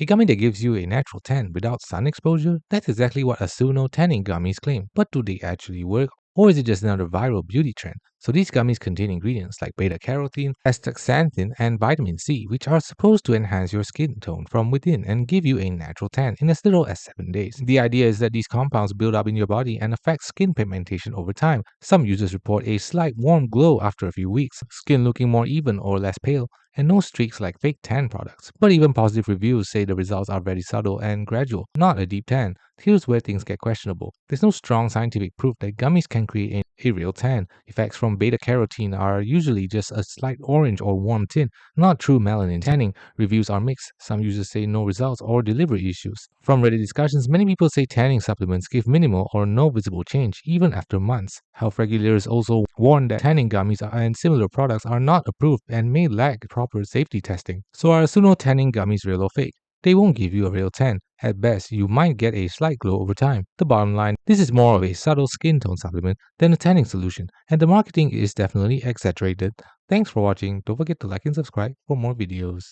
A gummy that gives you a natural tan without sun exposure? That's exactly what Asuno Tanning Gummies claim. But do they actually work? Or is it just another viral beauty trend? So these gummies contain ingredients like beta-carotene, astaxanthin, and vitamin C, which are supposed to enhance your skin tone from within and give you a natural tan in as little as 7 days. The idea is that these compounds build up in your body and affect skin pigmentation over time. Some users report a slight warm glow after a few weeks, skin looking more even or less pale, and no streaks like fake tan products. But even positive reviews say the results are very subtle and gradual, not a deep tan. Here's where things get questionable. There's no strong scientific proof that gummies can create a real tan. Effects from beta carotene are usually just a slight orange or warm tint, not true melanin tanning. Reviews are mixed. Some users say no results or delivery issues. From Reddit discussions, many people say tanning supplements give minimal or no visible change, even after months. Health regulators also warn that tanning gummies and similar products are not approved and may lack proper safety testing. So are Asuno tanning gummies real or fake? They won't give you a real tan. At best, you might get a slight glow over time. The bottom line, this is more of a subtle skin tone supplement than a tanning solution, and the marketing is definitely exaggerated. Thanks for watching. Don't forget to like and subscribe for more videos.